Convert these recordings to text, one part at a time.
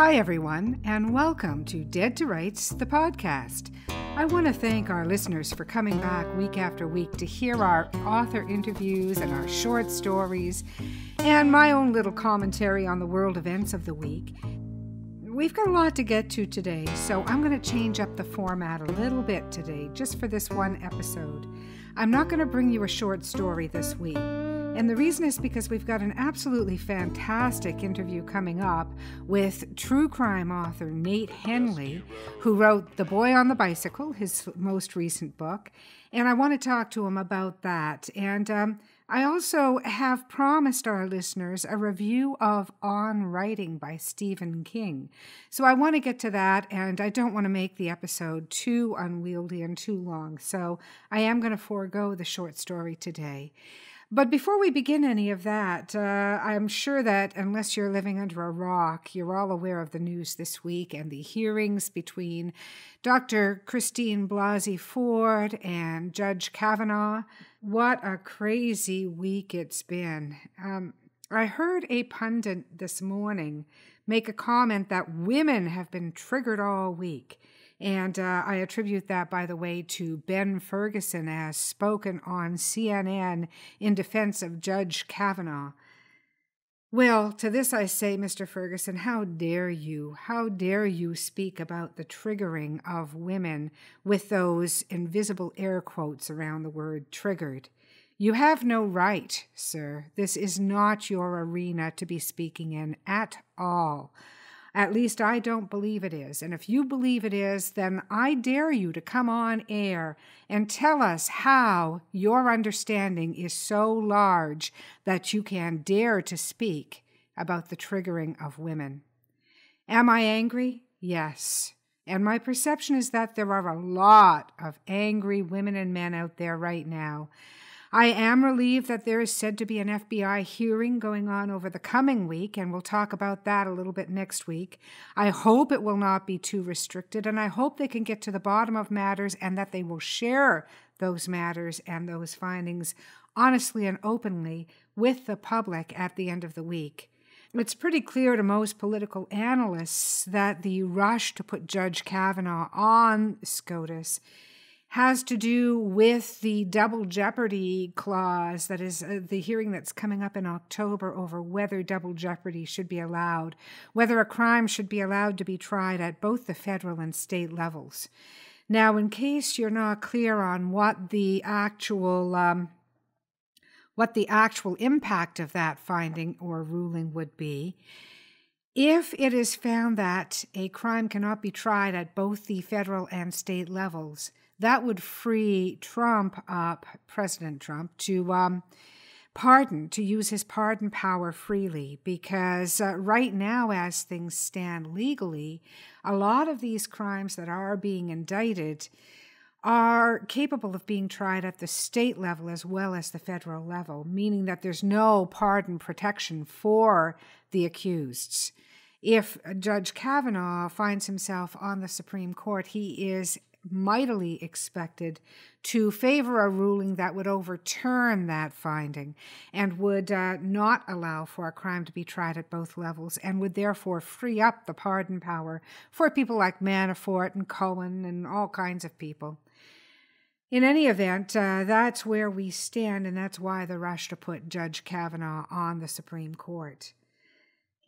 Hi, everyone, and welcome to Dead to Rights, the podcast. I want to thank our listeners for coming back week after week to hear our author interviews and our short stories and my own little commentary on the world events of the week. We've got a lot to get to today, so I'm going to change up the format a little bit today, just for this one episode. I'm not going to bring you a short story this week. And the reason is because we've got an absolutely fantastic interview coming up with true crime author Nate Hendley, who wrote The Boy on the Bicycle, his most recent book. And I want to talk to him about that. And I also have promised our listeners a review of On Writing by Stephen King. So I want to get to that, and I don't want to make the episode too unwieldy and too long. So I am going to forego the short story today. But before we begin any of that, I'm sure that unless you're living under a rock, you're all aware of the news this week and the hearings between Dr. Christine Blasey Ford and Judge Kavanaugh. What a crazy week it's been. I heard a pundit this morning make a comment that women have been triggered all week. And I attribute that, by the way, to Ben Ferguson, as spoken on CNN in defense of Judge Kavanaugh. Well, to this I say, Mr. Ferguson, how dare you? How dare you speak about the triggering of women with those invisible air quotes around the word triggered? You have no right, sir. This is not your arena to be speaking in at all. At least I don't believe it is. And if you believe it is, then I dare you to come on air and tell us how your understanding is so large that you can dare to speak about the triggering of women. Am I angry? Yes. And my perception is that there are a lot of angry women and men out there right now. I am relieved that there is said to be an FBI hearing going on over the coming week, and we'll talk about that a little bit next week. I hope it will not be too restricted, and I hope they can get to the bottom of matters and that they will share those matters and those findings honestly and openly with the public at the end of the week. It's pretty clear to most political analysts that the rush to put Judge Kavanaugh on SCOTUS has to do with the double jeopardy clause, that is the hearing that's coming up in October over whether double jeopardy should be allowed, whether a crime should be allowed to be tried at both the federal and state levels. Now, in case you're not clear on what the actual impact of that finding or ruling would be, if it is found that a crime cannot be tried at both the federal and state levels, that would free President Trump, to to use his pardon power freely, because right now, as things stand legally, a lot of these crimes that are being indicted are capable of being tried at the state level as well as the federal level, meaning that there's no pardon protection for the accused. If Judge Kavanaugh finds himself on the Supreme Court, he is mightily expected to favor a ruling that would overturn that finding and would not allow for a crime to be tried at both levels, and would therefore free up the pardon power for people like Manafort and Cohen and all kinds of people. In any event, that's where we stand, and that's why the rush to put Judge Kavanaugh on the Supreme Court.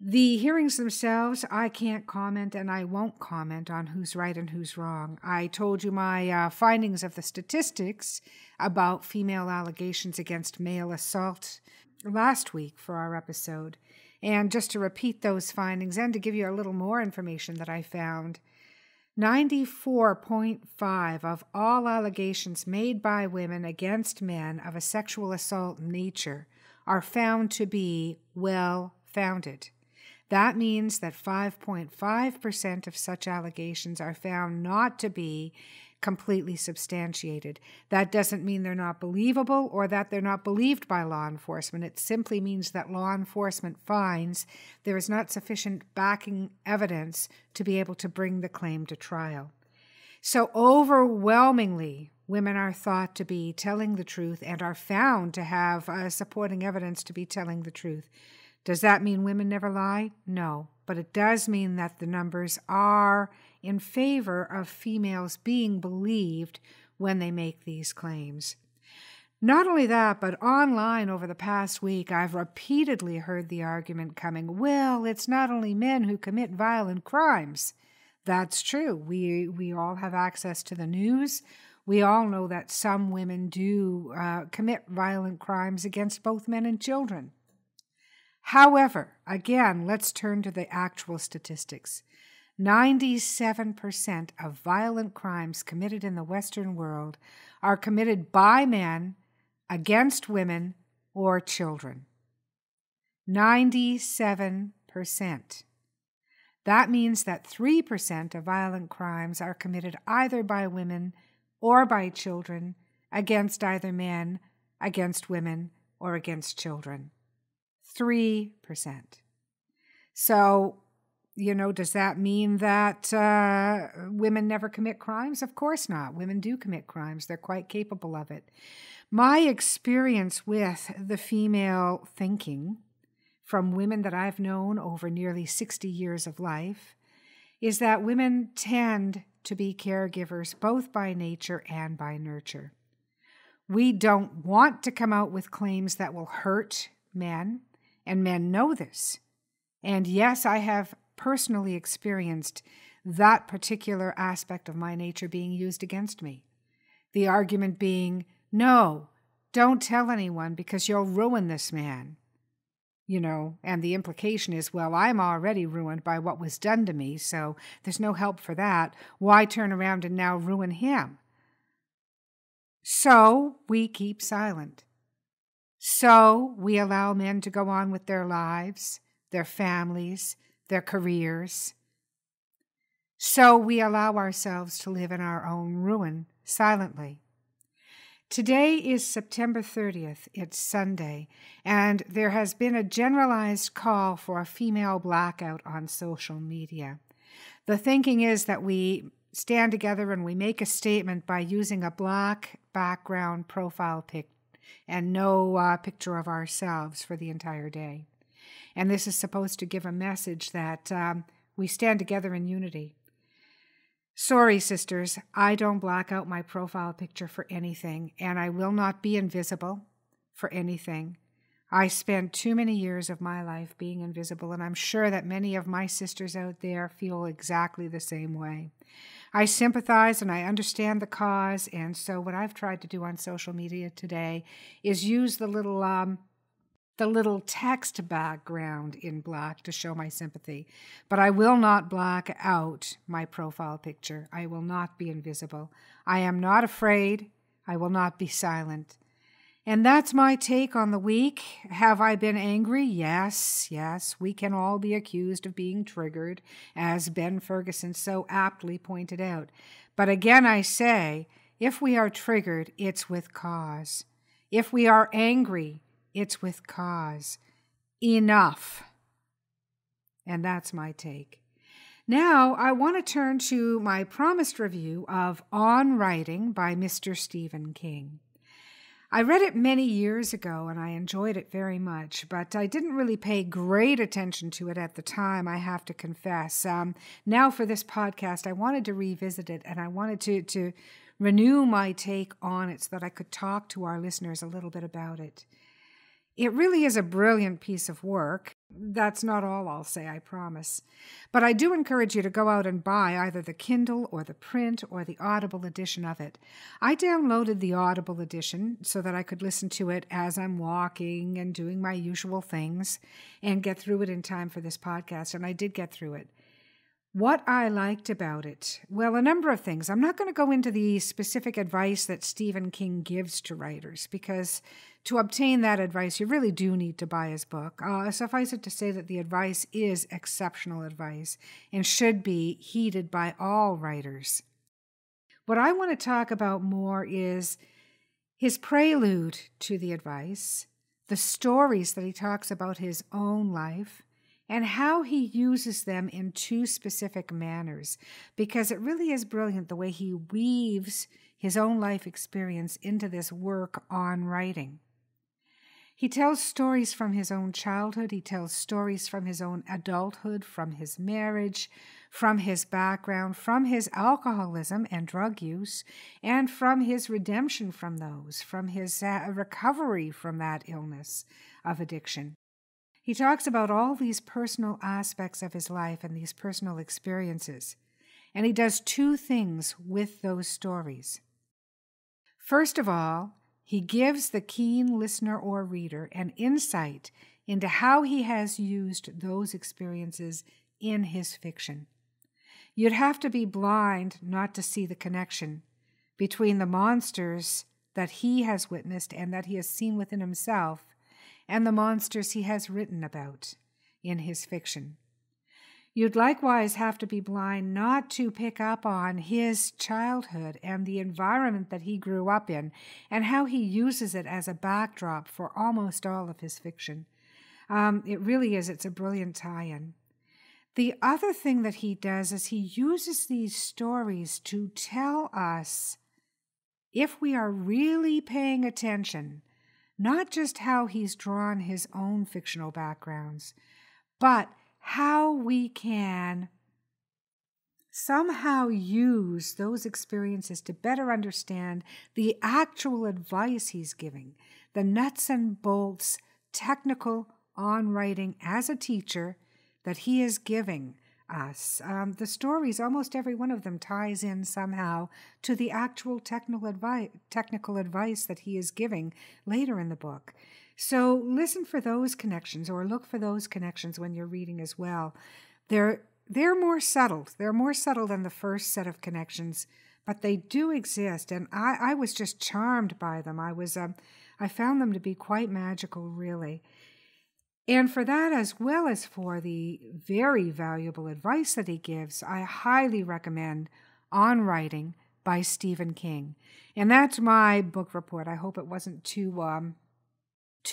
The hearings themselves, I can't comment, and I won't comment on who's right and who's wrong. I told you my findings of the statistics about female allegations against male assault last week for our episode. And just to repeat those findings and to give you a little more information that I found, 94.5% of all allegations made by women against men of a sexual assault nature are found to be well-founded. That means that 5.5% of such allegations are found not to be completely substantiated. That doesn't mean they're not believable or that they're not believed by law enforcement. It simply means that law enforcement finds there is not sufficient backing evidence to be able to bring the claim to trial. So overwhelmingly, women are thought to be telling the truth and are found to have supporting evidence to be telling the truth. Does that mean women never lie? No. but it does mean that the numbers are in favor of females being believed when they make these claims. Not only that, but online over the past week, I've repeatedly heard the argument coming, well, it's not only men who commit violent crimes. That's true. We all have access to the news. We all know that some women do commit violent crimes against both men and children. However, again, let's turn to the actual statistics. 97% of violent crimes committed in the Western world are committed by men against women or children. 97%. That means that 3% of violent crimes are committed either by women or by children against either men, against women, or against children. 3%. So, does that mean that women never commit crimes? Of course not. Women do commit crimes. They're quite capable of it. My experience with the female thinking from women that I've known over nearly 60 years of life is that women tend to be caregivers both by nature and by nurture. We don't want to come out with claims that will hurt men, and men know this. And yes, I have personally experienced that particular aspect of my nature being used against me. The argument being, no, don't tell anyone because you'll ruin this man. And the implication is, well, I'm already ruined by what was done to me, so there's no help for that. Why turn around and now ruin him? So we keep silent. So we allow men to go on with their lives, their families, their careers. So we allow ourselves to live in our own ruin silently. Today is September 30th. It's Sunday, and there has been a generalized call for a female blackout on social media. The thinking is that we stand together and we make a statement by using a black background profile pic and no picture of ourselves for the entire day. And this is supposed to give a message that we stand together in unity. Sorry, sisters, I don't black out my profile picture for anything, and I will not be invisible for anything. I spent too many years of my life being invisible, and I'm sure that many of my sisters out there feel exactly the same way. I sympathize and I understand the cause, and so what I've tried to do on social media today is use the little text background in black to show my sympathy. But I will not black out my profile picture. I will not be invisible. I am not afraid. I will not be silent. And that's my take on the week. Have I been angry? Yes. We can all be accused of being triggered, as Ben Ferguson so aptly pointed out. But again, I say, if we are triggered, it's with cause. If we are angry, it's with cause. Enough. And that's my take. Now, I want to turn to my promised review of On Writing by Mr. Stephen King. I read it many years ago and I enjoyed it very much, but I didn't really pay great attention to it at the time, I have to confess. Now for this podcast, I wanted to revisit it and I wanted to renew my take on it so that I could talk to our listeners a little bit about it. It really is a brilliant piece of work. That's not all I'll say, I promise. But I do encourage you to go out and buy either the Kindle or the print or the Audible edition of it. I downloaded the Audible edition so that I could listen to it as I'm walking and doing my usual things and get through it in time for this podcast, and I did get through it. What I liked about it, well, a number of things. I'm not going to go into the specific advice that Stephen King gives to writers because to obtain that advice, you really do need to buy his book. Suffice it to say that the advice is exceptional advice and should be heeded by all writers. What I want to talk about more is his prelude to the advice, the stories that he talks about his own life, and how he uses them in two specific manners, because it really is brilliant the way he weaves his own life experience into this work on writing. He tells stories from his own childhood. He tells stories from his own adulthood, from his marriage, from his background, from his alcoholism and drug use, and from his redemption from those, from his recovery from that illness of addiction. He talks about all these personal aspects of his life and these personal experiences. And he does two things with those stories. First of all, he gives the keen listener or reader an insight into how he has used those experiences in his fiction. You'd have to be blind not to see the connection between the monsters that he has witnessed and that he has seen within himself and the monsters he has written about in his fiction. You'd likewise have to be blind not to pick up on his childhood and the environment that he grew up in and how he uses it as a backdrop for almost all of his fiction. It really is. It's a brilliant tie-in. The other thing that he does is he uses these stories to tell us, if we are really paying attention, not just how he's drawn his own fictional backgrounds, but how we can somehow use those experiences to better understand the actual advice he's giving, the nuts and bolts, technical on writing as a teacher that he is giving us. The stories, almost every one of them ties in somehow to the actual technical advice that he is giving later in the book. So listen for those connections, or look for those connections when you're reading as well. They're more subtle. They're more subtle than the first set of connections, but they do exist, and I was just charmed by them. I found them to be quite magical, really. And for that, as well as for the very valuable advice that he gives, I highly recommend On Writing by Stephen King. And that's my book report. I hope it wasn't too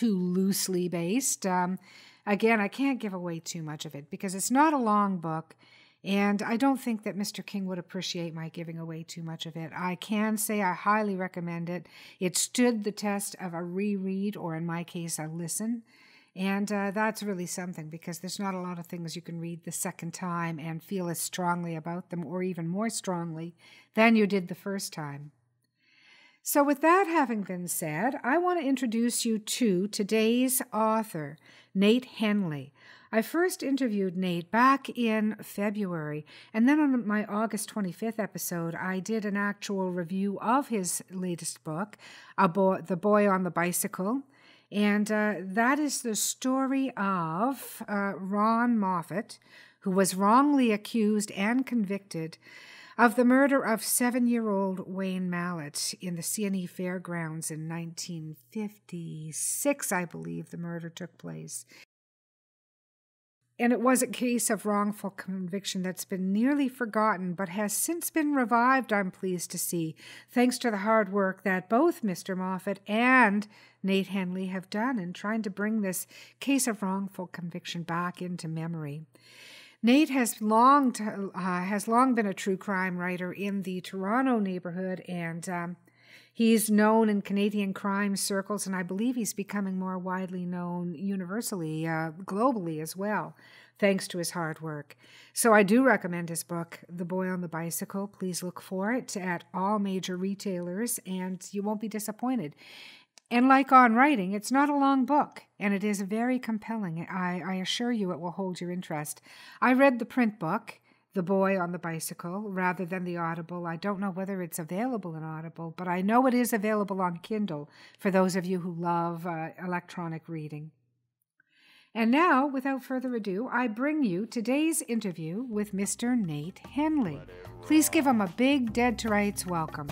loosely based. Again, I can't give away too much of it because it's not a long book, and I don't think that Mr. King would appreciate my giving away too much of it. I can say I highly recommend it. It stood the test of a reread, or in my case, a listen. And that's really something, because there's not a lot of things you can read the second time and feel as strongly about them, or even more strongly, than you did the first time. So with that having been said, I want to introduce you to today's author, Nate Hendley. I first interviewed Nate back in February, and then on my August 25th episode, I did an actual review of his latest book, The Boy on the Bicycle. And that is the story of Ron Moffat, who was wrongly accused and convicted of the murder of 7-year-old Wayne Mallett in the CNE Fairgrounds in 1956, I believe the murder took place. And it was a case of wrongful conviction that's been nearly forgotten, but has since been revived, I'm pleased to see, thanks to the hard work that both Mr. Moffat and Nate Hendley have done in trying to bring this case of wrongful conviction back into memory. Nate has long been a true crime writer in the Toronto neighborhood, and he's known in Canadian crime circles, and I believe he's becoming more widely known universally, globally as well, thanks to his hard work. So I do recommend his book, The Boy on the Bicycle. Please look for it at all major retailers, and you won't be disappointed. And like On Writing, it's not a long book, and it is very compelling. I assure you it will hold your interest. I read the print book, The Boy on the Bicycle, rather than the Audible. I don't know whether it's available in Audible, but I know it is available on Kindle for those of you who love electronic reading. And now, without further ado, I bring you today's interview with Mr. Nate Hendley. Please give him a big Dead to Rights welcome.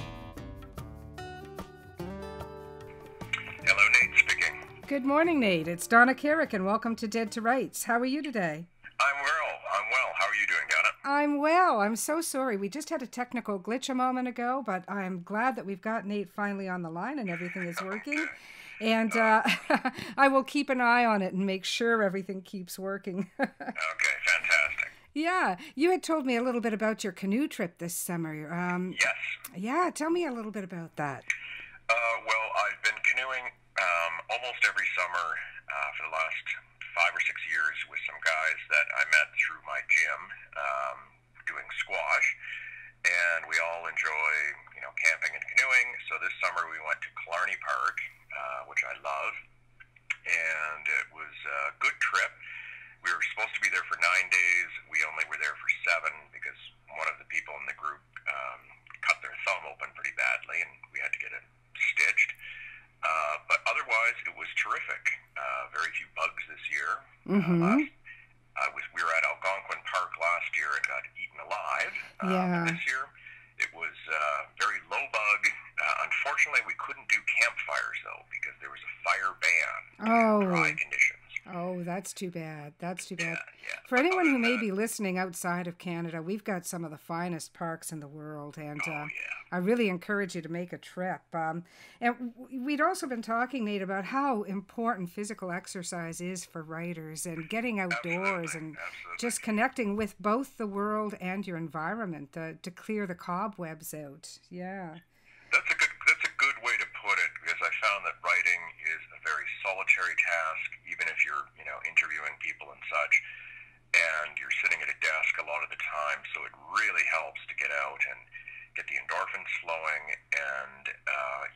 Good morning, Nate. It's Donna Carrick, and welcome to Dead to Rights. How are you today? I'm well. How are you doing, Donna? I'm well. I'm so sorry. We just had a technical glitch a moment ago, but I'm glad that we've got Nate finally on the line and everything is working. And I will keep an eye on it and make sure everything keeps working. Okay, fantastic. Yeah. You had told me a little bit about your canoe trip this summer. Yes. Yeah, tell me a little bit about that. Well, I've been canoeing almost every summer last 5 or 6 years with some guys that I met through my gym doing squash, and we all enjoy, camping and canoeing. So this summer we went to Killarney Park, which I love, and it was a good trip. We were supposed to be there for 9 days. We only were there for 7 because one of the people in the group cut their thumb open pretty badly, and we had to get it stitched. But otherwise, it was terrific. Very few bugs this year. Mm-hmm. We were at Algonquin Park last year and got eaten alive. Yeah. But this year, it was very low bug. Unfortunately, we couldn't do campfires, though, because there was a fire ban due to dry conditions. Oh, that's too bad. That's too bad. Yeah. For anyone who may be listening outside of Canada, we've got some of the finest parks in the world, and I really encourage you to make a trip. And we'd also been talking, Nate, about how important physical exercise is for writers and getting outdoors and just connecting with both the world and your environment to clear the cobwebs out. Yeah. That's a good way to put it, because I found that writing is a very solitary task, even if you're, interviewing people and such, and you're sitting at a desk a lot of the time. So it really helps to get out and get the endorphins flowing, and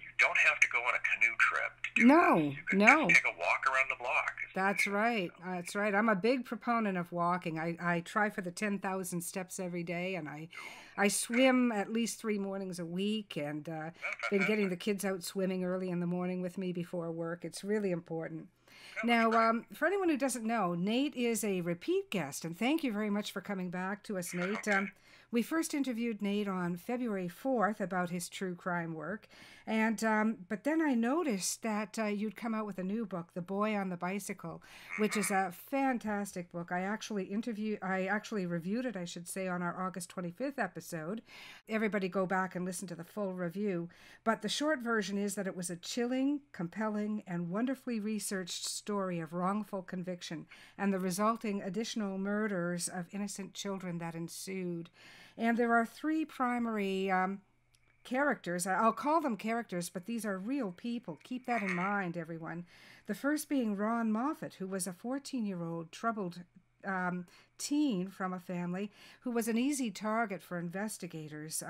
you don't have to go on a canoe trip to do this. You can just take a walk around the block. That's right. That's right. I'm a big proponent of walking. I try for the 10,000 steps every day, and I swim at least 3 mornings a week, and been getting the kids out swimming early in the morning with me before work. It's really important. Now, for anyone who doesn't know, Nate is a repeat guest, and thank you very much for coming back to us, Nate. We first interviewed Nate on February 4th about his true crime work, and but then I noticed that you'd come out with a new book, The Boy on the Bicycle, which is a fantastic book. I actually reviewed it, I should say, on our August 25th episode. Everybody go back and listen to the full review. But the short version is that it was a chilling, compelling, and wonderfully researched story of wrongful conviction and the resulting additional murders of innocent children that ensued. And there are 3 primary characters. I'll call them characters, but these are real people. Keep that in mind, everyone. The first being Ron Moffat, who was a 14-year-old troubled teen from a family who was an easy target for investigators.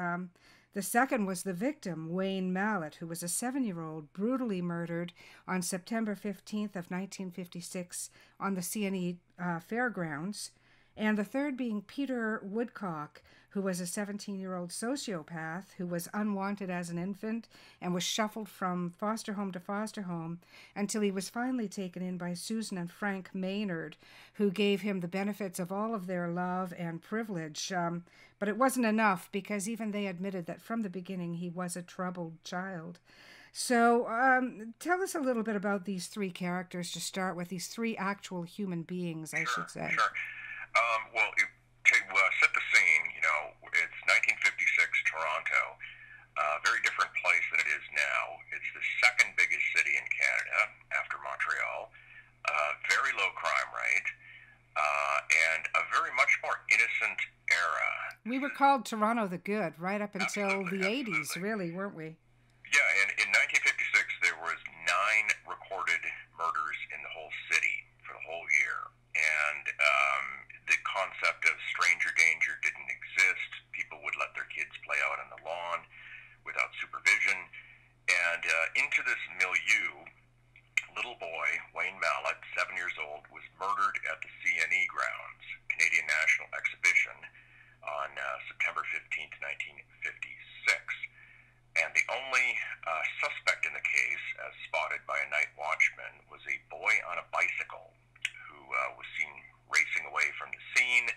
The second was the victim, Wayne Mallett, who was a 7-year-old brutally murdered on September 15th of 1956 on the CNE fairgrounds. And the third being Peter Woodcock, who was a 17-year-old sociopath who was unwanted as an infant and was shuffled from foster home to foster home until he was finally taken in by Susan and Frank Maynard, who gave him the benefits of all of their love and privilege. But it wasn't enough, because even they admitted that from the beginning he was a troubled child. So tell us a little bit about these 3 characters to start with, these 3 actual human beings, I should say. Sure. To set the scene, it's 1956 Toronto, very different place than it is now. It's the second biggest city in Canada after Montreal, very low crime rate, and a very much more innocent era. We were called Toronto the Good right up until the 80s, really, weren't we? Yeah, and in 1956 there was 9 recorded murders in the whole city for the whole year. And the concept of stranger danger didn't exist. People would let their kids play out on the lawn without supervision. And into this milieu, little boy, Wayne Mallett, 7 years old, was murdered at the CNE grounds, Canadian National Exhibition, on September 15th, 1956. And the only suspect in the case, as spotted by a night watchman, was a boy on a bicycle who was seen racing away from the scene.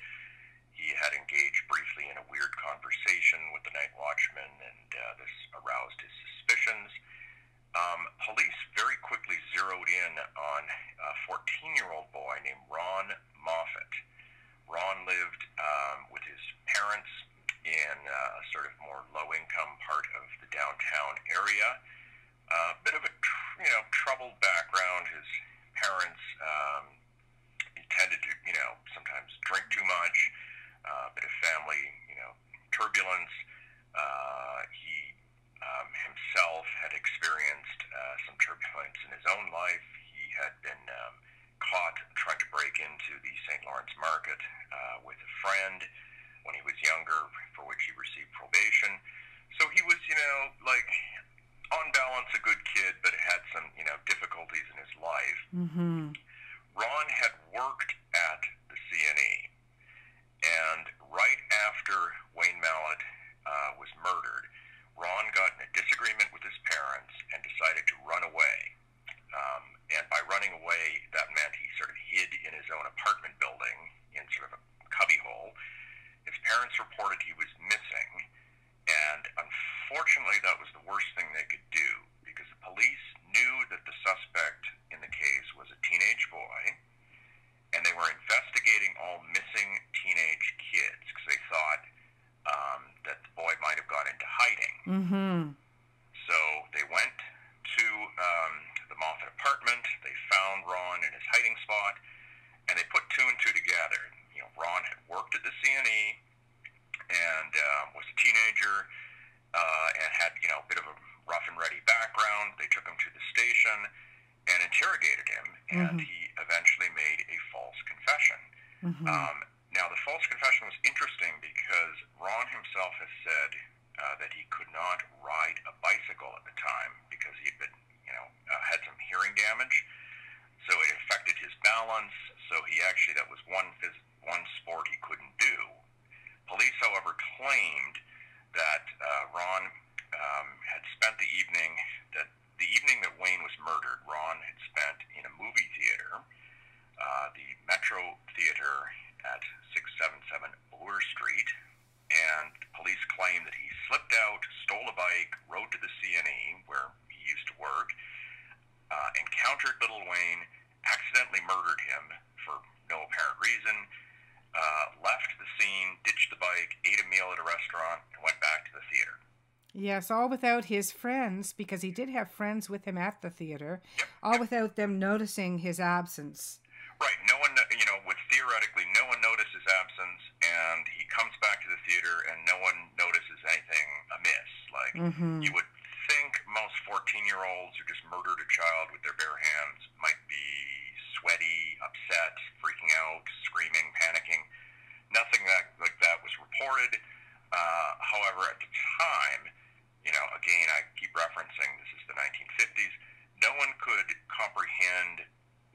He had engaged briefly in a weird conversation with the night watchman, and this aroused his suspicions. Police very quickly zeroed in on a 14-year-old boy named Ron Moffat. Ron lived with his parents in a sort of more low-income part of the downtown area. Bit of a troubled background. His parents tended to, sometimes drink too much, bit of family, turbulence. He himself had experienced some turbulence in his own life. He had been caught the St. Lawrence Market with a friend when he was younger, for which he received probation. So he was, like, on balance, a good kid, but had some, difficulties in his life. Mm-hmm. Ron had worked at the CNE, and right after Wayne Mallett was murdered, Ron got in a disagreement with his parents and decided to run away. And by running away, that meant he sort of hid in his own apartment building in sort of a cubbyhole. His parents reported he was missing, and unfortunately that was the worst thing they could do, because the police knew that the suspect in the case was a teenage boy, and they were investigating all missing teenage kids because they thought that the boy might have got into hiding. Mm-hmm. So they went to the Moffat apartment, they found Ron in his hiding spot, and they put two and two together. Ron had worked at the CNE and was a teenager and had, a bit of a rough and ready background. They took him to the station and interrogated him, and he eventually made a false confession. Now, the false confession was interesting because Ron himself has said that he could not ride a bicycle at the time because he had been, had some hearing damage. So it affected his balance. So he actually, that was one sport he couldn't do. Police, however, claimed that Ron had spent the evening that Wayne was murdered, Ron had spent in a movie theater, the Metro Theater at 677 Bloor Street, and police claimed that he slipped out, stole a bike, rode to the CNE, where he used to work, encountered little Wayne, accidentally murdered him for no apparent reason, left the scene, ditched the bike, ate a meal at a restaurant, and went back to the theater. Yes, all without his friends, because he did have friends with him at the theater, Yep. all without them noticing his absence. Right. No one, theoretically, no one noticed his absence, and he comes back to the theater, and no one notices anything amiss. Like, you would think most 14-year-olds who just murdered a child with their bare hands might be sweaty, upset, freaking out, screaming, panicking. Nothing like that was reported. However, at the time, again, I keep referencing this is the 1950s, no one could comprehend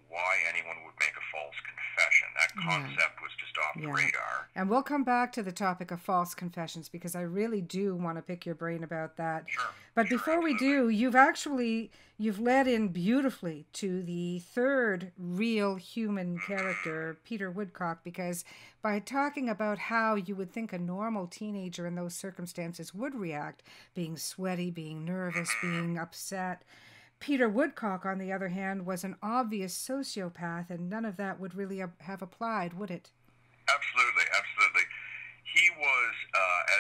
why anyone would make a false confession. That concept was just off the radar. And we'll come back to the topic of false confessions because I really do want to pick your brain about that. Sure. But before we do, you've led in beautifully to the third real human character, Peter Woodcock, because by talking about how you would think a normal teenager in those circumstances would react, being sweaty, being nervous, being upset, Peter Woodcock, on the other hand, was an obvious sociopath, and none of that would really have applied, would it? Absolutely, absolutely. He was,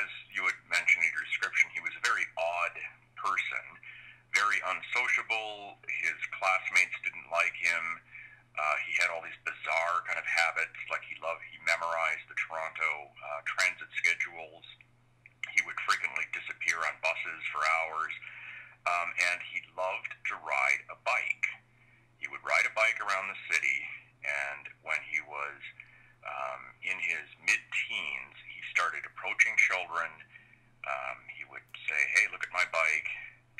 as you had mentioned in your description, he was a very odd person, very unsociable. His classmates didn't like him. He had all these bizarre kind of habits, like he memorized the Toronto transit schedules. He would frequently disappear on buses for hours. And he loved to ride a bike. He would ride a bike around the city, and when he was in his mid-teens, he started approaching children. He would say, hey, look at my bike,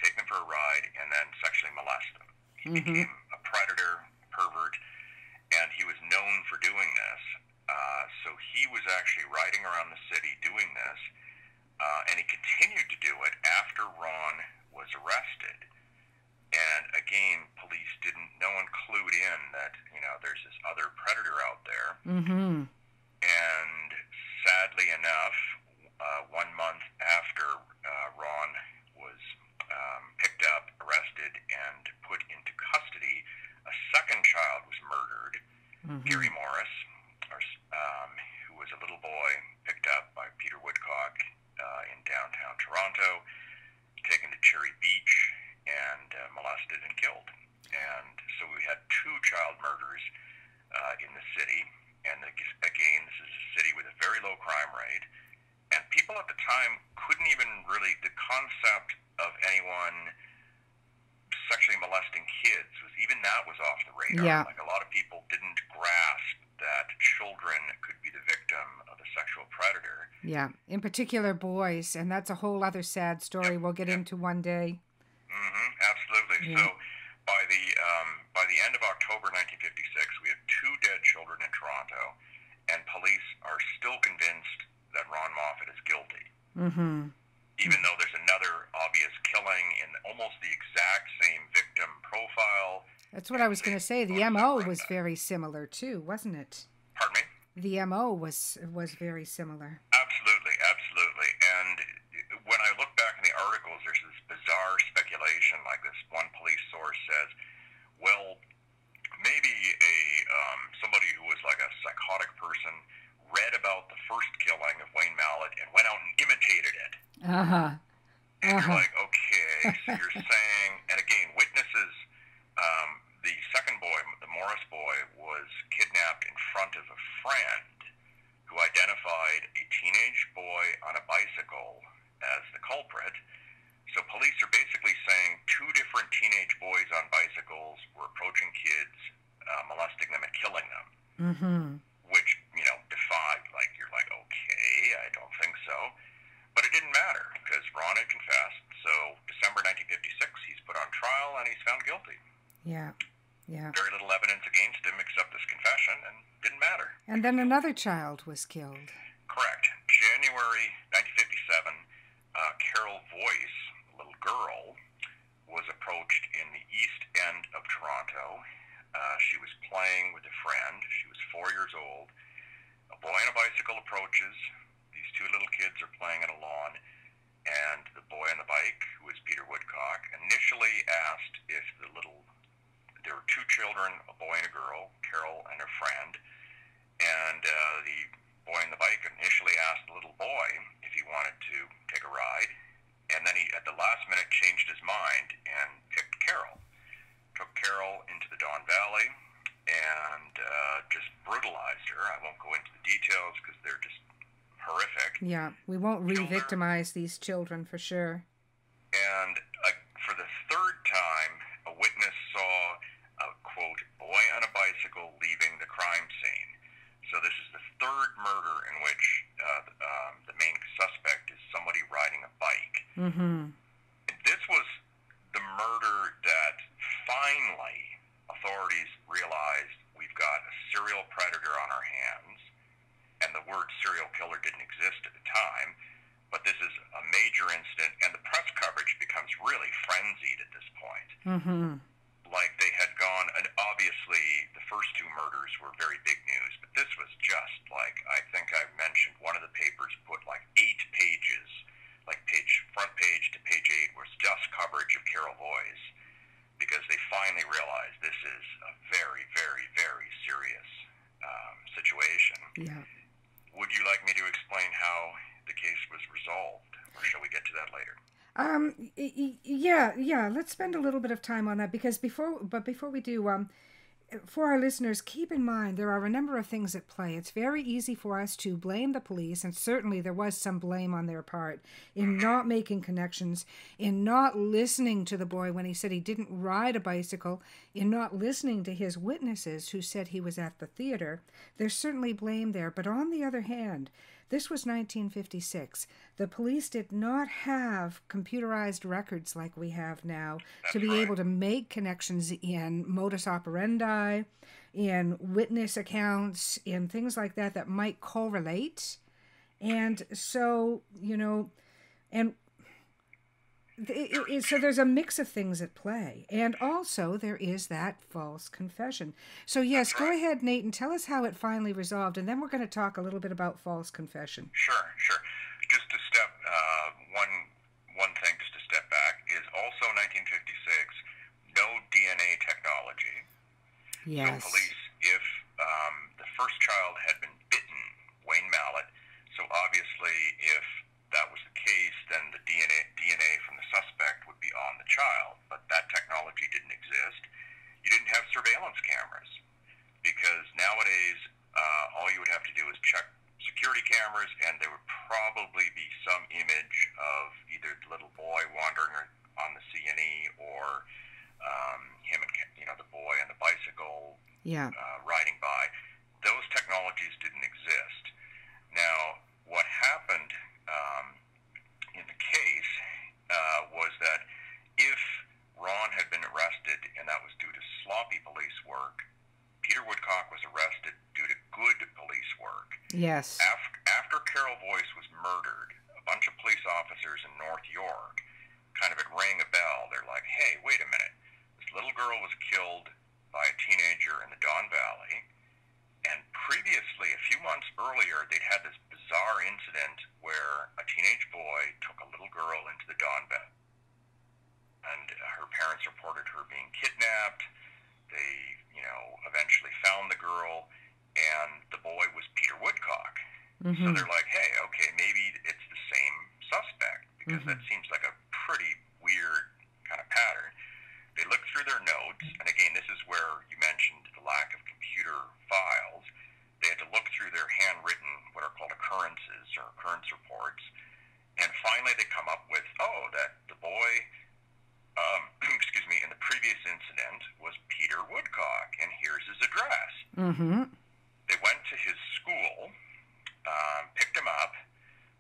take them for a ride, and then sexually molest them. He became a predator, pervert, and he was known for doing this. So he was actually riding around the city doing this, and he continued to do it after Ron was arrested. And again, no one clued in that, there's this other predator out there. And sadly enough, 1 month after Ron was picked up, arrested, and put into custody, a second child was murdered. Gary Morris, who was a little boy picked up by Peter Woodcock in downtown Toronto, taken to Cherry Beach and molested and killed. And so we had two child murders in the city. And again, this is a city with a very low crime rate. And people at the time couldn't even really, the concept of anyone sexually molesting kids, even that was off the radar. Yeah. Like, a lot of people didn't grasp that children could be the victim of a sexual predator. Yeah, in particular boys, and that's a whole other sad story we'll get into one day. Absolutely. Yeah. So by the end of October 1956, we have 2 dead children in Toronto, and police are still convinced that Ron Moffat is guilty. Even though there's another obvious killing in almost the exact same victim profile. That's what I was going to say. The MO was very similar too, wasn't it? Pardon me? The MO was very similar. Absolutely. And when I look back in the articles, there's this bizarre speculation, like this one police source says, well, maybe somebody who was like a psychotic person read about the first killing of Wayne Mallett and went out and imitated it. And you're like, okay, so you're saying, and again, witnesses, the second boy, the Morris boy, was kidnapped in front of a friend who identified a teenage boy on a bicycle as the culprit. So police are basically saying 2 different teenage boys on bicycles were approaching kids, molesting them and killing them. Which, defied, like, you're like, okay, I don't think so. But it didn't matter, because Ron had confessed. So December 1956, he's put on trial, and he's found guilty. Yeah. Very little evidence against him except this confession, and didn't matter. And then another child was killed. Correct. January 1957, Carol Voice, a little girl, was approached in the east end of Toronto. She was playing with a friend. She was 4 years old. A boy on a bicycle approaches. These 2 little kids are playing on a lawn, and the boy on the bike, who was Peter Woodcock, initially asked if there were 2 children, a boy and a girl, Carol and her friend, and the boy on the bike initially asked the little boy if he wanted to take a ride, and then he, at the last minute, changed his mind and picked Carol. Took Carol into the Don Valley and just brutalized her. I won't go into the details because they're just horrific. Yeah, we won't re-victimize these children for sure. And for the 3rd time, a witness saw a, quote, boy on a bicycle leaving the crime scene. So this is the 3rd murder in which the main suspect is somebody riding a bike. This was the murder that finally authorities realized we've got a serial predator on our hands, and the word serial killer didn't exist at the time, but this is a major incident, and the press coverage becomes really frenzied at this point. Like they had gone, and obviously the first 2 murders were very big news, but this was just like, I think I mentioned one of the papers put like 8 pages, like front page to page 8 was just coverage of Carol Voice, because they finally realized this is a very, very, very serious situation. Yeah. Would you like me to explain how the case was resolved, or shall we get to that later? Yeah. Let's spend a little bit of time on that, because before we do, for our listeners, keep in mind there are a number of things at play. It's very easy for us to blame the police, and certainly there was some blame on their part in not making connections, in not listening to the boy when he said he didn't ride a bicycle, in not listening to his witnesses who said he was at the theater. There's certainly blame there, but on the other hand, this was 1956. The police did not have computerized records like we have now to be able to make connections in modus operandi, in witness accounts, in things like that that might correlate. And so, so there's a mix of things at play. And also there is that false confession. So yes, go ahead, Nate, and tell us how it finally resolved, and then we're going to talk a little bit about false confession. Sure. Just to step, one thing just to step back is also 1956, no DNA technology. Yes. So police, if the first child had been bitten, Wayne Mallett, so obviously if that was the case, then the DNA from the suspect would be on the child, but that technology didn't exist. You didn't have surveillance cameras, because nowadays all you would have to do is check security cameras, and there would probably be some image of either the little boy wandering on the C&E or him and the boy on the bicycle riding by. Those technologies didn't exist. Now, what happened in the case was that if Ron had been arrested and that was due to sloppy police work, Peter Woodcock was arrested due to good police work. Yes. After Carol Boyce was murdered, a bunch of police officers in North York kind of had rang a bell. They're like, hey, wait a minute. This little girl was killed by a teenager in the Don Valley, and previously, a few months earlier, they'd had this bizarre incident where a teenage boy took a little girl into the Don Valley, and her parents reported her being kidnapped. They, eventually found the girl, and the boy was Peter Woodcock. So they're like, hey, okay, maybe it's the same suspect, because that seems like a pretty weird kind of pattern. They looked through their notes, and again, this is where you mentioned the lack of computer files. They had to look through their handwritten, what are called occurrences or occurrence reports, and finally they come up with, that the boy, in the previous incident was Peter Woodcock, and here's his address. They went to his school, picked him up,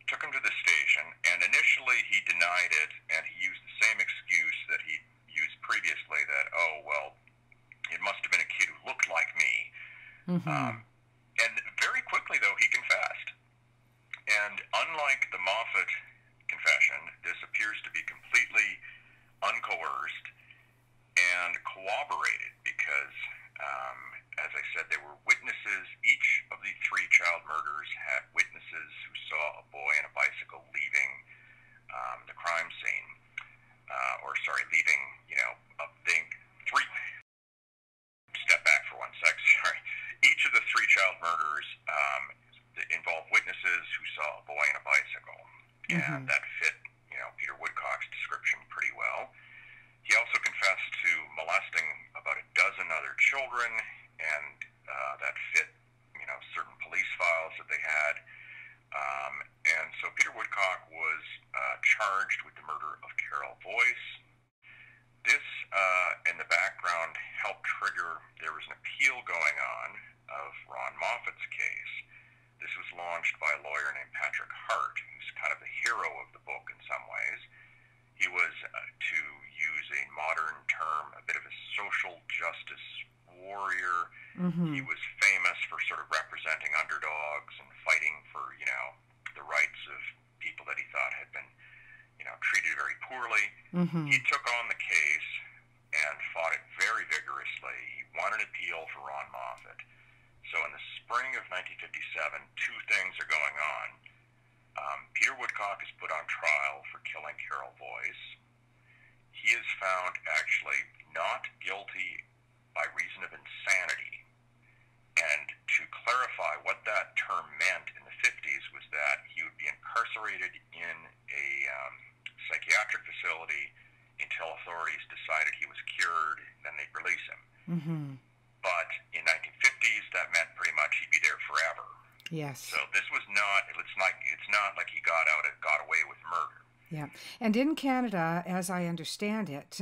took him to the station, and initially he denied it, and he used the same excuse that he used previously, that, it must have been a kid who looked like me. And very quickly, though, he confessed. And unlike the Moffat confession, this appears to be completely uncoerced and corroborated because, as I said, there were witnesses. Each of the 3 child murders had witnesses who saw a boy on a bicycle leaving the crime scene. Leaving, step back for 1 sec, sorry. Each of the 3 child murders involved witnesses who saw a boy on a bicycle. And that fit, Peter Woodcock's description pretty well. He also confessed to molesting about a dozen other children, and that fit, certain police files that they had. And so Peter Woodcock was charged with the murder of Carol Boyce. This, in the background, helped trigger, there was an appeal going on of Ron Moffat's case. This was launched by a lawyer named Patrick Hart, who's kind of the hero of the book in some ways. He was, to use a modern term, a bit of a social justice warrior. He was famous for sort of representing underdogs and fighting for, the rights of people that he thought had been, treated very poorly. He took on the case and fought it very vigorously. He won an appeal for Ron Moffat. So in the spring of 1957, 2 things are going on. Peter Woodcock is put on trial for killing Carol Boyce. He is found actually not guilty by reason of insanity. And to clarify what that term meant in the 50s was that he would be incarcerated in a psychiatric facility until authorities decided he was cured, then they'd release him. But in 1950s, that meant pretty much he'd be there forever. Yes. So this was not, it's not like he got away with murder. Yeah. And in Canada, as I understand it,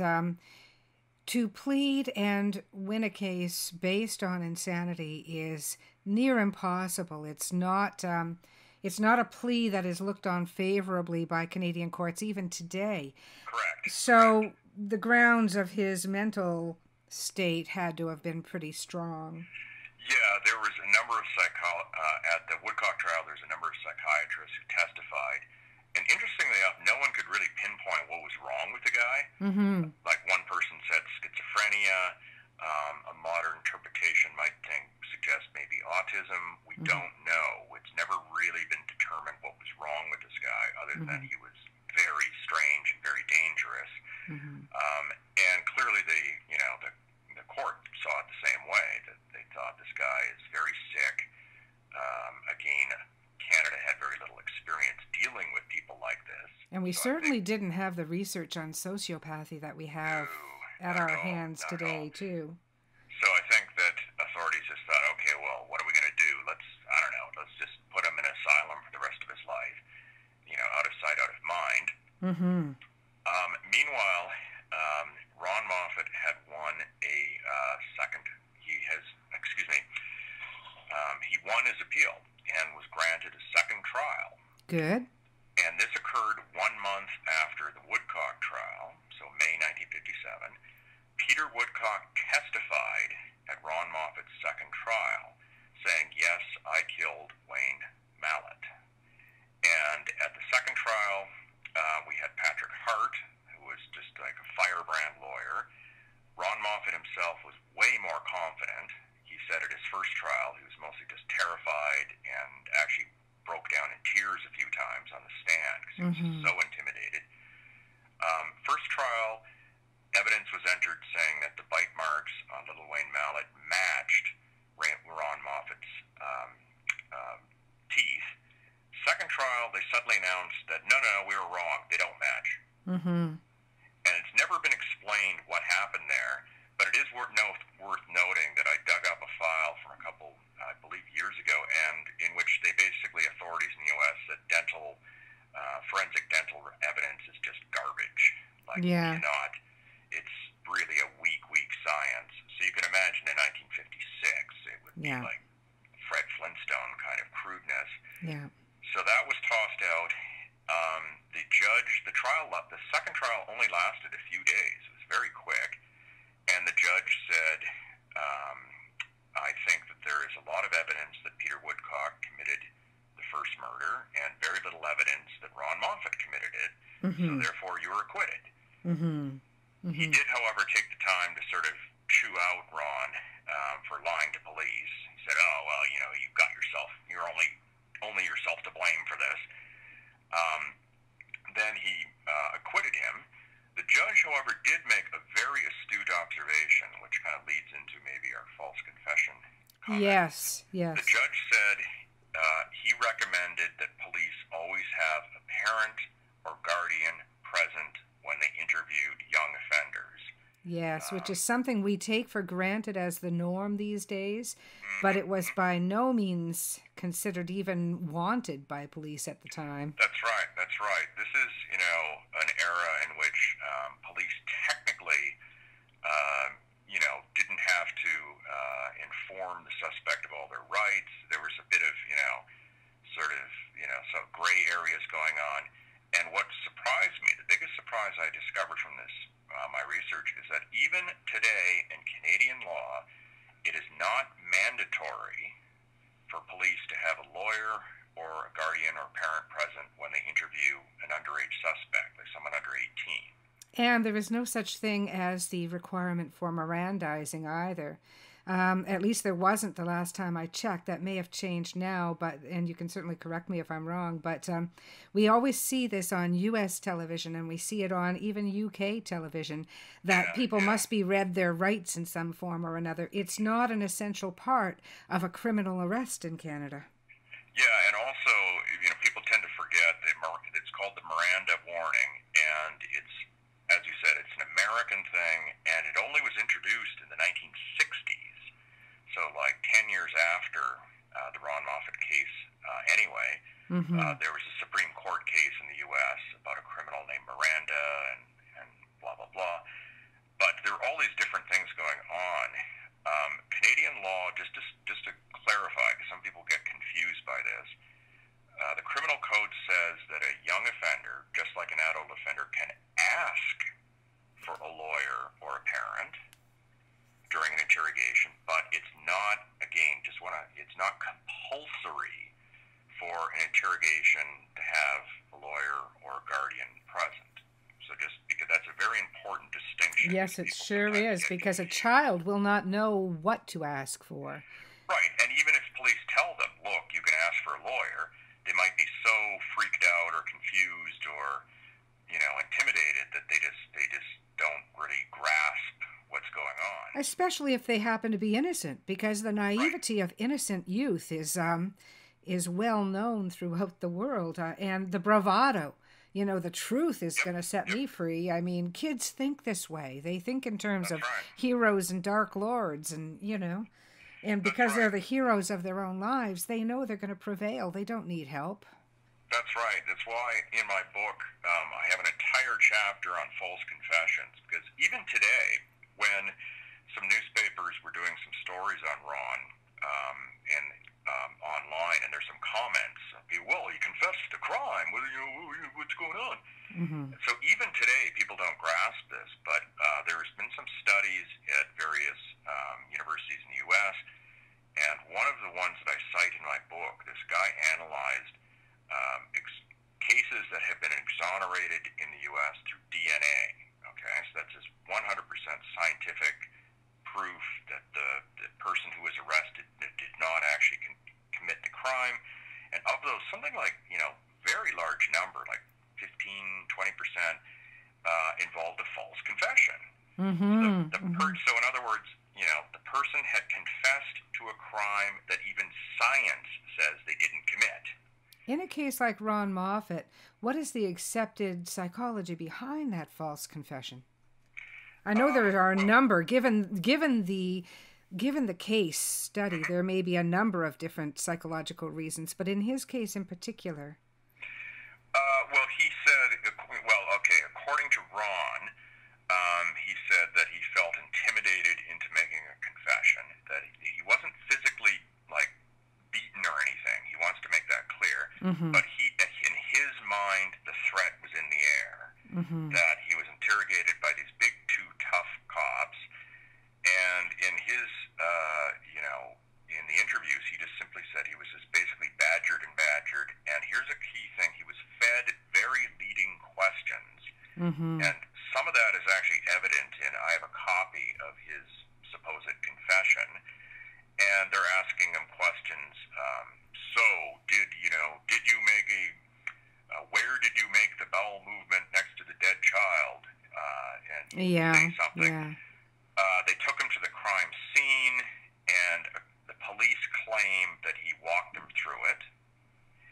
to plead and win a case based on insanity is near impossible. It's not a plea that is looked on favorably by Canadian courts even today. Correct. So the grounds of his mental state had to have been pretty strong. Yeah, there was a number of at the Woodcock trial, there's a number of psychiatrists who testified. And interestingly enough, no one could really pinpoint what was wrong with the guy. Like one person said schizophrenia. A modern interpretation might suggest maybe autism. We don't know. It's never really been determined what was wrong with this guy, other than he was very strange and very dangerous. And clearly the court saw it the same way, that they thought this guy is very sick. Again, Canada had very little experience dealing with people like this. And we certainly didn't have the research on sociopathy that we have at our hands today, too. So I think that authorities just thought, okay, well, what are we going to do? Let's just put him in an asylum for the rest of his life. Out of sight, out of mind. Meanwhile, Ron Moffat had won he won appeal and was granted a second trial. Good. And this occurred 1 month after the Woodcock trial, so May 1957. Peter Woodcock testified at Ron Moffat's second trial, saying, yes, I killed Wayne Mallett. And at the second trial, we had Patrick Hart, who was just like a firebrand lawyer. Ron Moffat himself was way more confident. He said at his first trial he was mostly just terrified and actually broke down in tears a few times on the stand because he was so intimidated. First trial, evidence was entered saying that the bite marks on little Wayne Mallett matched Ron Moffat's teeth. Second trial, they suddenly announced that, no, we were wrong. They don't match. And it's never been explained what happened there, but it is worth noting that I dug up a file from a couple, I believe, years ago, and in which they basically, authorities in the U.S. said forensic dental evidence is just garbage. Like, you cannot, it's really a weak science. So you can imagine in 1956, it would be like Fred Flintstone kind of crudeness. Yeah. So that was tossed out. The second trial only lasted a few days. It was very quick. And the judge said, I think that there is a lot of evidence that Peter Woodcock committed the first murder and very little evidence that Ron Moffat committed it. So therefore you were acquitted. He did, however, take the time to sort of chew out Ron for lying to police. He said, oh, well, you've got yourself, you're only yourself to blame for this. Then he acquitted him. The judge, however, did make a very astute observation, which kind of leads into maybe our false confession comment. Yes. The judge said he recommended that police always have a parent or guardian present when they interviewed young offenders. Yes, which is something we take for granted as the norm these days, but it was by no means considered even wanted by police at the time. That's right. This is, an era in which police technically, didn't have to inform the suspect of all their rights. There was a bit of, some gray areas going on. And what surprised me, the biggest surprise I discovered from this, my research, is that even today in Canadian law, it is not mandatory for police to have a lawyer or a guardian or parent present when they interview an underage suspect, like someone under 18. And there is no such thing as the requirement for Mirandizing either. At least there wasn't the last time I checked. That may have changed now, and you can certainly correct me if I'm wrong, but we always see this on U.S. television, and we see it on even UK television, that people must be read their rights in some form or another. It's not an essential part of a criminal arrest in Canada. Yeah, and also, people tend to forget that it's called the Miranda warning, and it's, as you said, it's an American thing, and it only was introduced in the 1960s. So, like 10 years after the Ron Moffat case, there was a Supreme Court case in the U.S. about a criminal named Miranda and blah, blah, blah. But there are all these different things going on. Canadian law, just to clarify, because some people get confused by this, the criminal code says that a young offender, just like an adult offender, can ask for a lawyer or a parent during an interrogation, but it's not, again, it's not compulsory for an interrogation to have a lawyer or a guardian present. So just because that's a very important distinction. Yes, it sure is, because a child will not know what to ask for. Right, and even if police tell them, look, you can ask for a lawyer, they might be so freaked out or confused or, intimidated that they just don't really grasp what's going on. Especially if they happen to be innocent, because the naivety of innocent youth is well known throughout the world, and the bravado. The truth is going to set me free. I mean, kids think this way. They think in terms of heroes and dark lords, and and because they're the heroes of their own lives, they know they're going to prevail. They don't need help. That's right. That's why in my book I have an entire chapter on false confessions, because even today, when some newspapers were doing some stories on Ron, and online, and there's some comments. Well, he confessed to crime. What's going on? Mm-hmm. So even today, people don't grasp this, but there's been some studies at various universities in the U.S., and one of the ones that I cite in my book, this guy analyzed cases that have been exonerated in the U.S. through DNA. Okay, so that's just 100% scientific proof that the person who was arrested did not actually commit the crime. And of those, something like, very large number, like 15, 20%, involved a false confession. Mm-hmm. So in other words, the person had confessed to a crime that even science says they didn't commit. In a case like Ron Moffat, what is the accepted psychology behind that false confession? I know there are a number, given the case study, there may be a number of different psychological reasons, but in his case in particular. Well, he said, according to Ron, he said that he felt intimidated into making a confession, that he wasn't physically, beaten or anything. He wants to make that clear. Mm-hmm. But in his mind, the threat was in the air, that he was interrogated by these big, two tough cops, and in his, in the interviews, he just simply said he was just basically badgered, and here's a key thing, he was fed very leading questions, and some of that is actually evident in, I have a copy of his supposed confession, and they're asking him questions, so, did you make where did you make the bowel movement next to the dead child, and say something. Yeah. They took him to the crime scene, and the police claim that he walked them through it.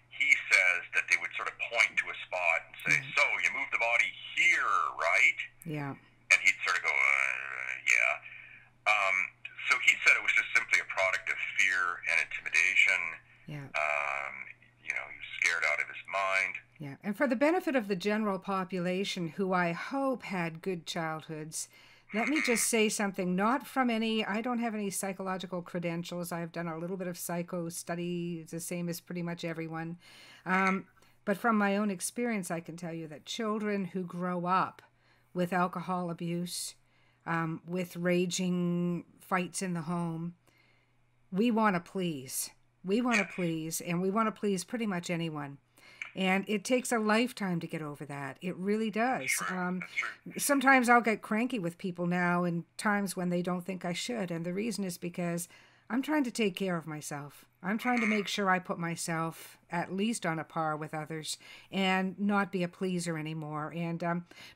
He says that they would sort of point to a spot and say, so, you moved the body here, right? Yeah. And he'd sort of go, yeah. So he said it was just simply a product of fear and intimidation. Yeah. He was scared out of his mind. Yeah. And for the benefit of the general population, who I hope had good childhoods, let me just say something, not from I don't have any psychological credentials. I've done a little bit of psycho study, it's the same as pretty much everyone. But from my own experience, I can tell you that children who grow up with alcohol abuse, with raging fights in the home, we want to please. We want to please, and we want to please pretty much anyone. And it takes a lifetime to get over that. It really does. Sometimes I'll get cranky with people now in times when they don't think I should. And the reason is because I'm trying to take care of myself. I'm trying to make sure I put myself at least on a par with others and not be a pleaser anymore. And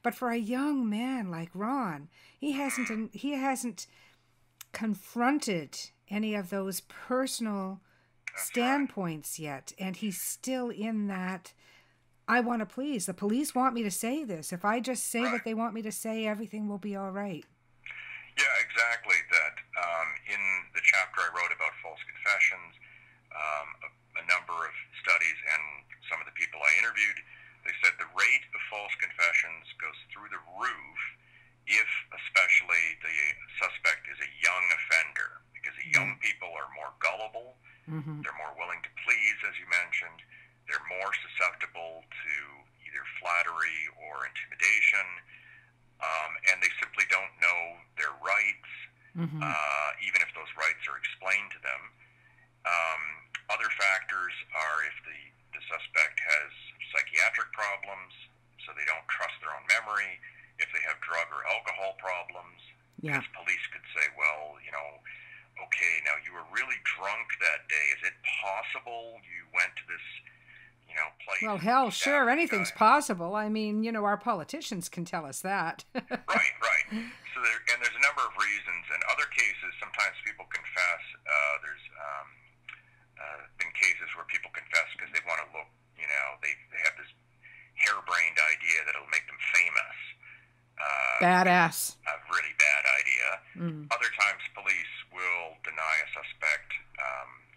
but for a young man like Ron, he hasn't confronted any of those personal standpoints yet, and he's still in that I want to please. The police want me to say this. If I just say what they want me to say, everything will be all right. Yeah, exactly. That in the chapter I wrote about false confessions, a number of studies and some of the people I interviewed, they said the rate of false confessions goes through the roof if especially the suspect is a young offender, because the young people are more gullible. They're more willing to please, as you mentioned. They're more susceptible to either flattery or intimidation, and they simply don't know their rights, even if those rights are explained to them. Other factors are if the suspect has psychiatric problems, so they don't trust their own memory, if they have drug or alcohol problems, because police could say, well, okay, now you were really drunk that day. Is it possible you went to this, place? Well, hell, sure, anything's possible. I mean, our politicians can tell us that. Right. So there's a number of reasons. In other cases, sometimes people confess. There's been cases where people confess because they want to look, they have this harebrained idea that it'll make them famous. Badass. A really bad idea. Other times police will deny a suspect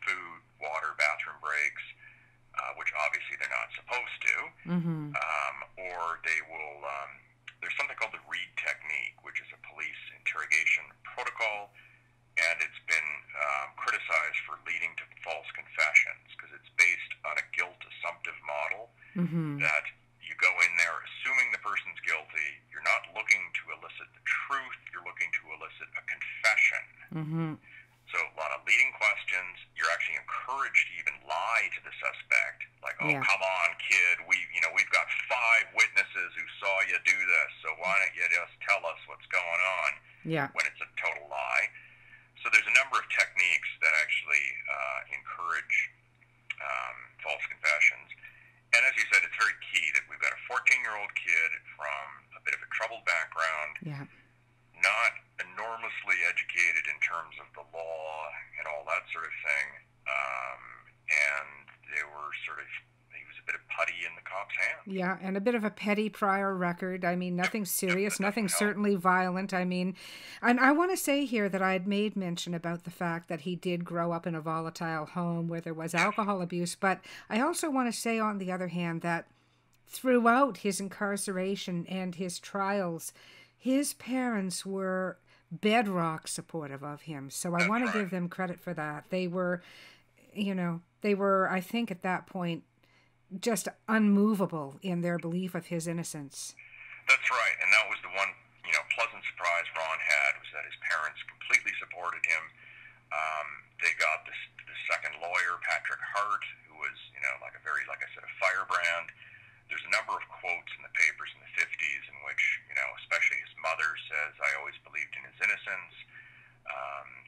food, water, bathroom breaks, which obviously they're not supposed to. Or they will, there's something called the Reed technique, which is a police interrogation protocol, and it's been criticized for leading to false confessions because it's based on a guilt assumptive model that you go in there assuming the person's guilty. You're not looking to elicit the truth. You're looking to elicit a confession. So a lot of leading questions. You're actually encouraged to even lie to the suspect, like, "Oh, come on, kid. We've got 5 witnesses who saw you do this. So why don't you just tell us what's going on?" Yeah. When it's a total lie. So there's a number of techniques that actually encourage false confessions. And as you said, it's very key that we've got a 14-year-old kid from a bit of a troubled background, not enormously educated in terms of the law and all that sort of thing. And he was a bit of putty in the cop's hand. Yeah, and a bit of a petty prior record. I mean, nothing serious, nothing certainly violent. I mean, and I want to say here that I had made mention about the fact that he did grow up in a volatile home where there was alcohol abuse. But I also want to say, on the other hand, that throughout his incarceration and his trials, his parents were bedrock supportive of him. So I want to give them credit for that. They were, I think at that point, just unmovable in their belief of his innocence. That's right, and that was the one, pleasant surprise Ron had, was that his parents completely supported him. They got the second lawyer, Patrick Hart, who was, like I said, a firebrand. There's a number of quotes in the papers in the 50s in which, especially his mother says, "I always believed in his innocence."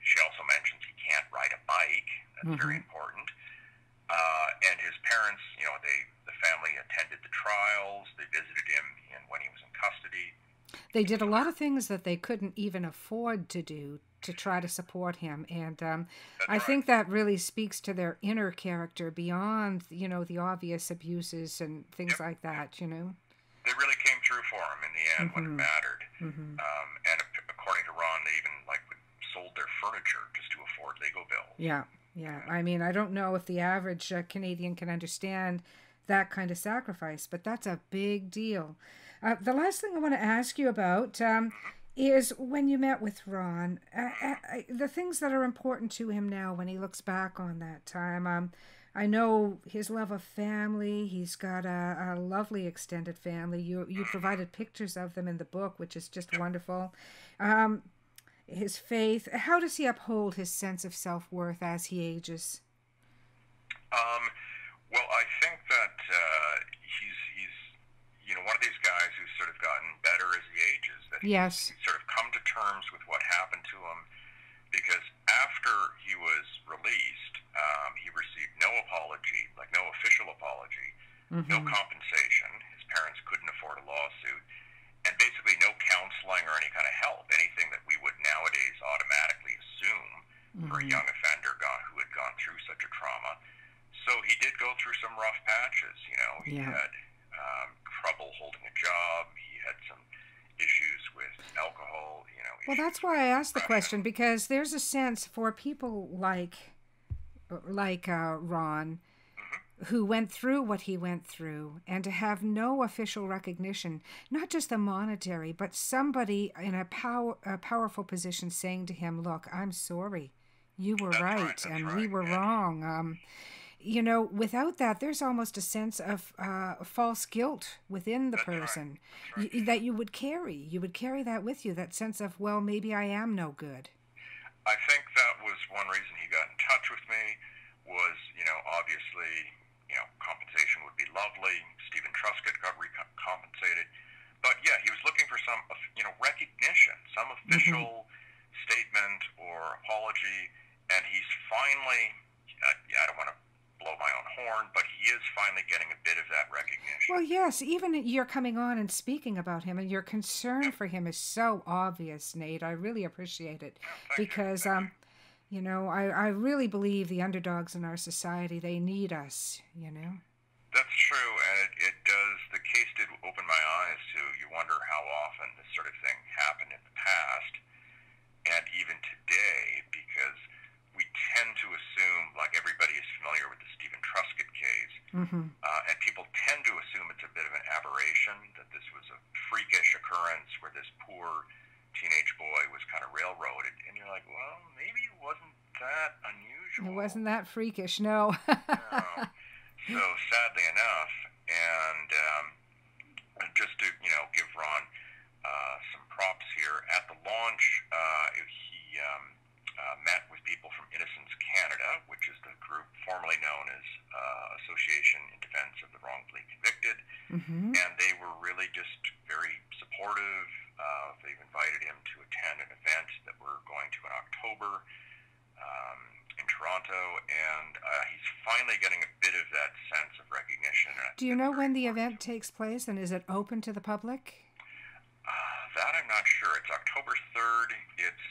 She also mentions he can't ride a bike. That's very important. And his parents, the family attended the trials. They visited him when he was in custody. They did a lot of things that they couldn't even afford to do to try to support him. And I think that really speaks to their inner character beyond, the obvious abuses and things like that, They really came through for him in the end when it mattered. And according to Ron, they even sold their furniture just to afford legal bills. Yeah. I mean, I don't know if the average Canadian can understand that kind of sacrifice, but that's a big deal. The last thing I want to ask you about is when you met with Ron, the things that are important to him now when he looks back on that time. I know his love of family. He's got a lovely extended family. You provided pictures of them in the book, which is just wonderful. His faith. How does he uphold his sense of self-worth as he ages? Well, I think that he's one of these guys who's sort of gotten better as he ages. That he's sort of come to terms with what happened to him, because after he was released, he received no apology, no official apology, no compensation. His parents couldn't afford a lawsuit. And basically no counseling or any kind of help, anything that we would nowadays automatically assume for a young offender who had gone through such a trauma. So he did go through some rough patches. He had trouble holding a job. He had some issues with alcohol. Well, that's why I asked the question, because there's a sense for people like Ron, who went through what he went through, and to have no official recognition, not just the monetary, but somebody in a powerful position saying to him, "Look, I'm sorry. You were right, and we were wrong." Without that, there's almost a sense of false guilt within the person that you would carry. You would carry that with you, that sense of, well, maybe I am no good. I think that was one reason he got in touch with me was, obviously, compensation would be lovely. Stephen Truscott got compensated. But, yeah, he was looking for some, recognition, some official statement or apology. And he's finally, I don't want to blow my own horn, but he is finally getting a bit of that recognition. Well, yes, even you're coming on and speaking about him, and your concern for him is so obvious, Nate. I really appreciate it. Because, I really believe the underdogs in our society, they need us, That's true, and it does. The case did open my eyes to, you wonder how often this sort of thing happened in the past, and even today, because we tend to assume, everybody is familiar with the Stephen Truscott case, and people tend to assume it's a bit of an aberration, that this was a freakish occurrence where this poor teenage boy was kind of railroaded, and you're like, well, maybe it wasn't that unusual. It wasn't that freakish, no. No. So sadly enough, and just to give Ron some props here, at the launch, he met with people from Innocence Canada, which is the group formerly known as Association in Defense of the Wrongfully Convicted, and they were really just very supportive. They've invited him to attend an event that we're going to in October in Toronto, and he's finally getting a bit of that sense of recognition. Do you know when the event takes place, and is it open to the public? That I'm not sure. It's October 3rd. It's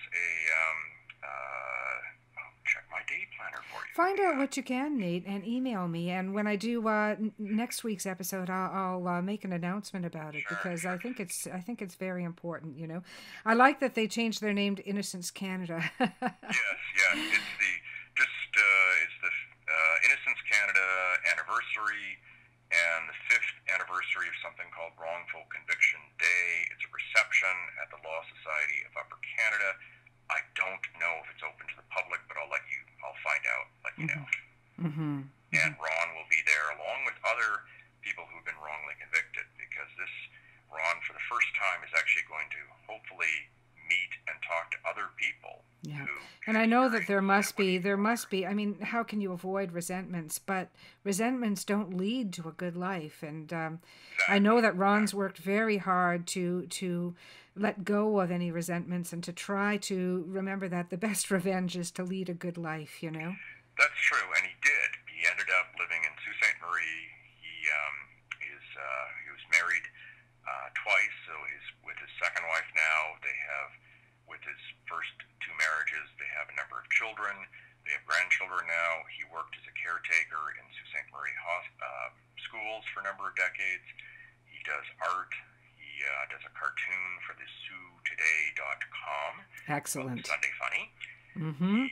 I'll check my day planner for you. Find out what you can, Nate, and email me. And when I do next week's episode, I'll make an announcement about it, because I think it's very important. I like that they changed their name to Innocence Canada. Yes, it's the Innocence Canada anniversary, and the 5th anniversary of something called Wrongful Conviction Day. It's a reception at the Law Society of Upper Canada. I don't know if it's open to the public, but I'll find out, let you know. And Ron will be there along with other people who've been wrongly convicted, because this Ron, for the first time, is actually going to hopefully meet and talk to other people. Yeah. And I know that there must be, I mean, how can you avoid resentments? But resentments don't lead to a good life. And I know that Ron's worked very hard to let go of any resentments and to try to remember that the best revenge is to lead a good life, That's true, and he did. He ended up living in Sault Ste. Marie. He was married twice, so he's with his second wife now. They have, with his first 2 marriages, they have a number of children. They have grandchildren now. He worked as a caretaker in Sault Ste. Marie schools for a number of decades. He does art. He does a cartoon for the SiouxToday.com. Excellent. Sunday Funny. He,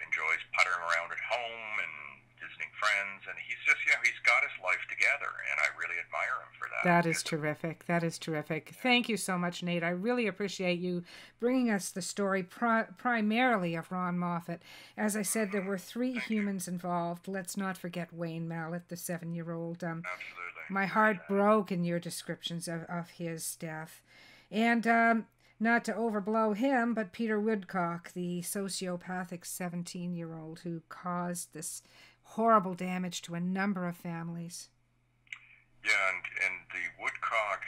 enjoys puttering around at home and visiting friends, and he's just, he's got his life together, and I really admire him for that. That is terrific. That is terrific. Thank you so much, Nate. I really appreciate you bringing us the story primarily of Ron Moffat. As I said, there were 3 humans involved. Let's not forget Wayne Mallett, the 7-year-old. Absolutely. My heart broke in your descriptions of his death. And not to overblow him, but Peter Woodcock, the sociopathic 17-year-old who caused this horrible damage to a number of families. Yeah, and the Woodcock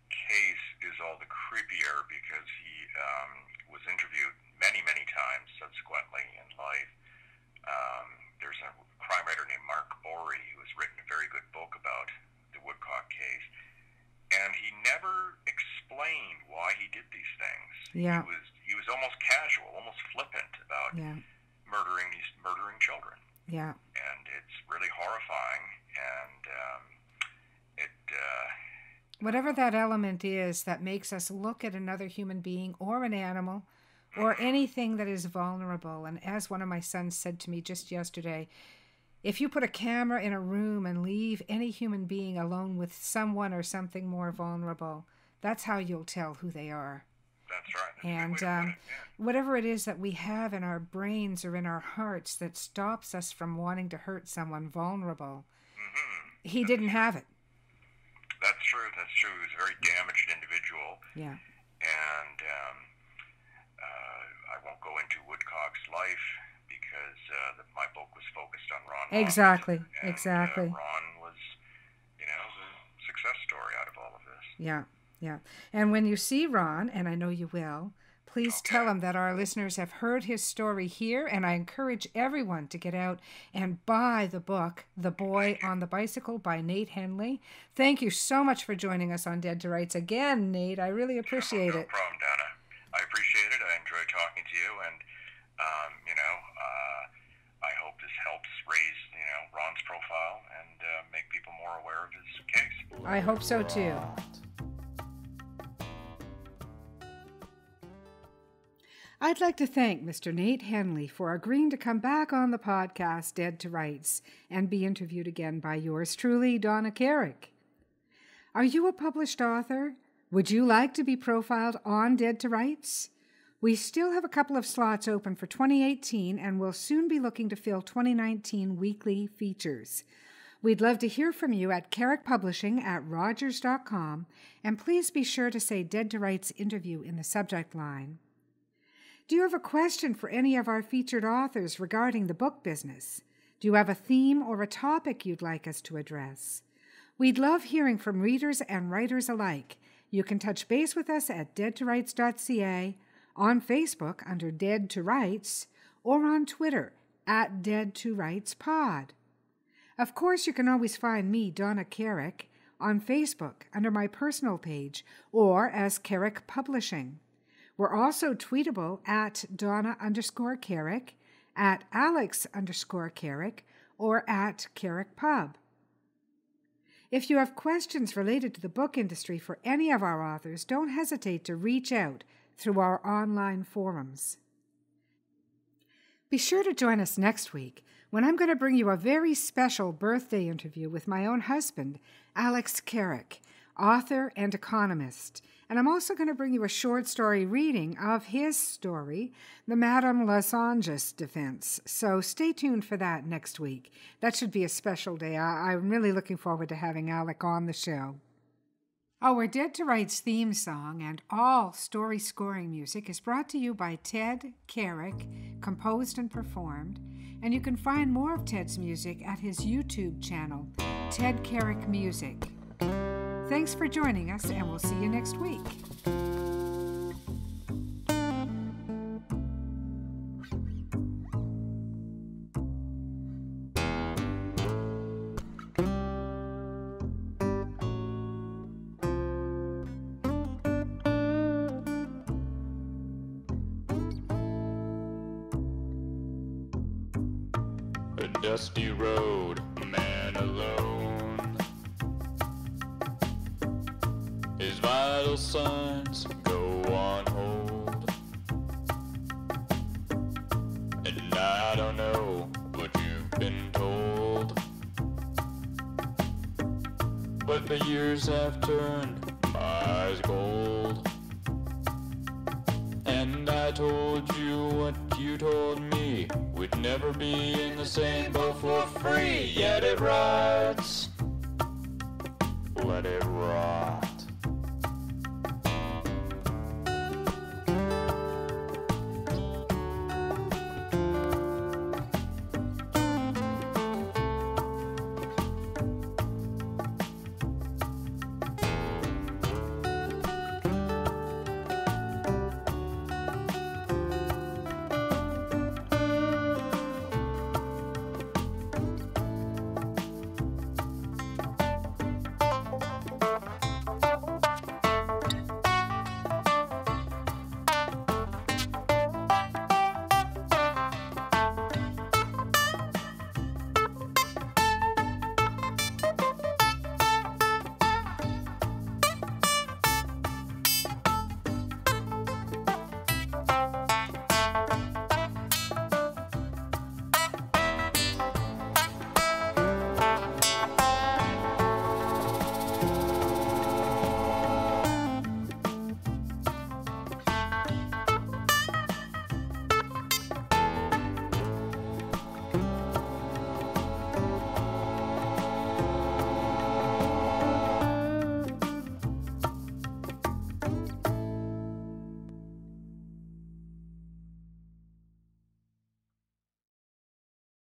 case is all the creepier because he was interviewed many, many times subsequently in life. There's a crime writer named Mark Borey who has written a very good book about the Woodcock case, and he never explained why he did these things. Yeah. He was almost casual, almost flippant about murdering children. Yeah. And it's really horrifying, and whatever that element is that makes us look at another human being or an animal or anything that is vulnerable. And as one of my sons said to me just yesterday, if you put a camera in a room and leave any human being alone with someone or something more vulnerable, that's how you'll tell who they are. That's right. And whatever it is that we have in our brains or in our hearts that stops us from wanting to hurt someone vulnerable, he didn't have it. That's true. That's true. He was a very damaged individual. Yeah. And I won't go into Woodcock's life because my book was focused on Ron. Exactly. Moffat, and, exactly. Ron was, the success story out of all of this. Yeah. Yeah. And when you see Ron, and I know you will, please tell him that our listeners have heard his story here, and I encourage everyone to get out and buy the book, The Boy on the Bicycle by Nate Hendley. Thank you so much for joining us on Dead to Rights again, Nate. I really appreciate it. No problem, Donna. I appreciate it. I enjoyed talking to you, and, I hope this helps raise, Ron's profile and make people more aware of his case. I hope so, too. I'd like to thank Mr. Nate Hendley for agreeing to come back on the podcast Dead to Rights and be interviewed again by yours truly, Donna Carrick. Are you a published author? Would you like to be profiled on Dead to Rights? We still have a couple of slots open for 2018 and will soon be looking to fill 2019 weekly features. We'd love to hear from you at carrickpublishing@rogers.com, and please be sure to say Dead to Rights interview in the subject line. Do you have a question for any of our featured authors regarding the book business? Do you have a theme or a topic you'd like us to address? We'd love hearing from readers and writers alike. You can touch base with us at deadtorights.ca, on Facebook under Dead to Rights, or on Twitter at Dead to Rights Pod. Of course, you can always find me, Donna Carrick, on Facebook under my personal page or as Carrick Publishing. We're also tweetable at Donna_Carrick, at Alex_Carrick, or at Carrick Pub. If you have questions related to the book industry for any of our authors, don't hesitate to reach out through our online forums. Be sure to join us next week when I'm going to bring you a very special birthday interview with my own husband, Alex Carrick, author and economist. And I'm also going to bring you a short story reading of his story, The Madame Lassange's Defense. So stay tuned for that next week. That should be a special day. I'm really looking forward to having Alec on the show. Our Dead to Rights theme song and all story scoring music is brought to you by Ted Carrick, composed and performed, and you can find more of Ted's music at his YouTube channel, Ted Carrick Music. Thanks for joining us, and we'll see you next week. A dusty road, a man alone. His vital signs go on hold. And I don't know what you've been told, but the years have turned my eyes gold. And I told you what you told me, we'd never be in the same boat for free. Yet it rides, let it rock.